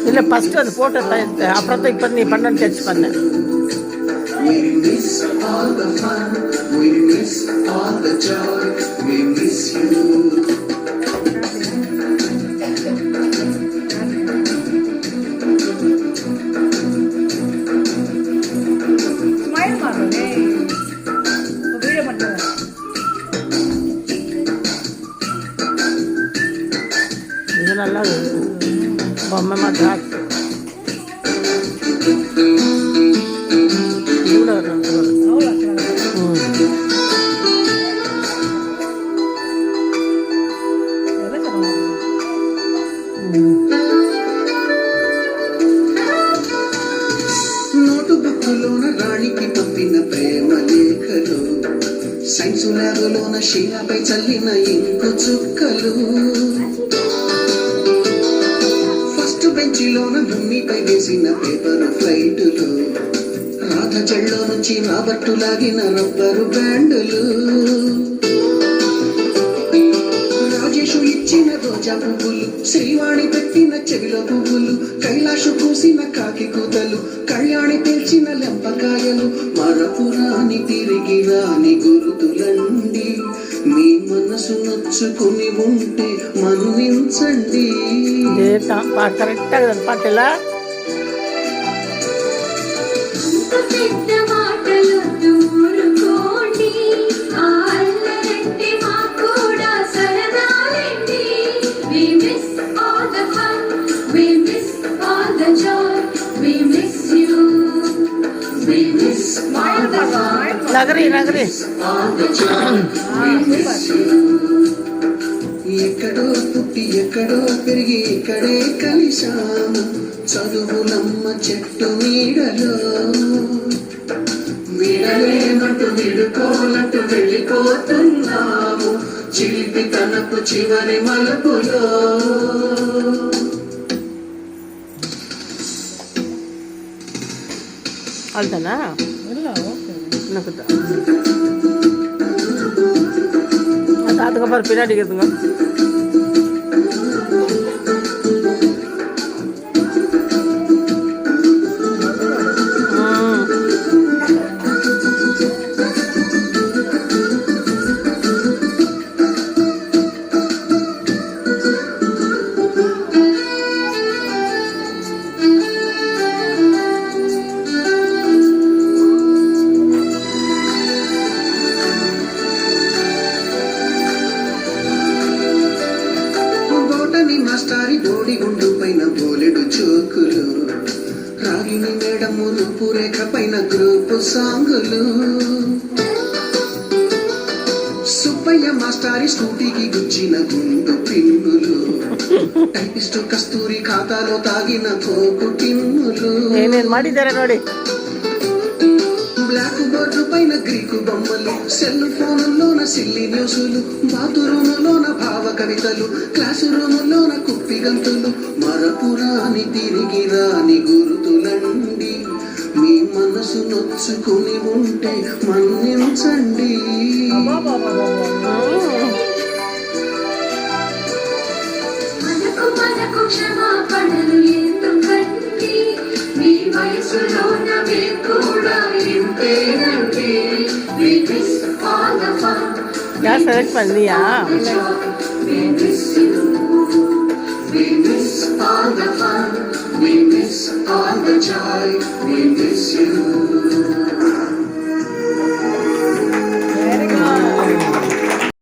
இல்லை ஃபஸ்ட்டு அது போட்டோ அப்புறம் இப்போ நீ பண்ண டச் பண்ண We miss all the fun, we miss all the joy, we miss you. Smile maro, hey. Video mattu. ಇದು ನಲ್ಲ ಬೊಮ್ಮೆ ಮಾತ್ರ ಹಾಕಿ నోటు బుక్కులోన రాణికి పంపిన ప్రేమ లేఖలు, సైన్స్ ల్యాబులోన షీలాపై చల్లిన ఇంకు చుక్కలు, ఫస్ట్ బెంచిలోన భూమిపై వేసిన పేపరు ఫ్లైటులు, రాధ చెళ్ళో నుంచి రాబట్టు లాగిన రబ్బరు బ్యాండులు, రాజేషు ఇచ్చిన రోజా పువ్వులు, శ్రీవాణి పెట్టిన చెవిలో పువ్వులు, కైలాషు పూసిన కాకి కూతలు, కళ్యాణి పేల్చిన లెంపకాయలు, మరపురాని తిరిగి రాని గురుతులండి. మీ మనసు నొచ్చుకుని ఉంటే మన్నించండి. కరెక్ట్గా పాటలా నగరి నగరి ఎక్కడో పుట్టి ఎక్కడో పెరిగి ఇక్కడే కలిశాము, చదువులమ్మ చెట్టు నీడలో, విడలేమంటూ విడుకోనట్టు వెళ్ళిపోతున్నాము, చిలిపి తనకు చివరి మలుపులో. ಅಲ್ದನಾ அதுக்கப்புறம் பின்னாடி இருக்குதுங்க. మాస్టారి బోడి గుండు పైన బోలెడు చోకులు, రాగిని మేడము రూపురేఖ పైన గ్రూపు సాంగులు, సుబ్బయ్య మాస్టారి స్కూటీకి గుచ్చిన గుండు పిన్నులు, టైపిస్టు కస్తూరి ఖాతాలో తాగిన కోకు టిన్నులు, ಮಾಡಿದ್ದಾರೆ ನೋಡಿ, బ్లాక్ బోర్డు పైన గ్రీకు బొమ్మలు, సెల్ ఫోనుల్లోన సిల్లి న్యూసులు, బాతురూములోన భావ కవితలు, క్లాసు రూములోన కుప్పి గంతులు, మరపురాని తిరిగి రాని గురుతులండి. మీ మనసు నొచ్చుకుని ఉంటే మన్నించండి. క్షమాపణలు ఎందుకండి, మీ వయసులోన మీరు కూడా ఇంతేనండి. We miss all the fun. क्या सर्च कर लिया? We miss you. We miss all the fun. We miss all the joy. We miss you.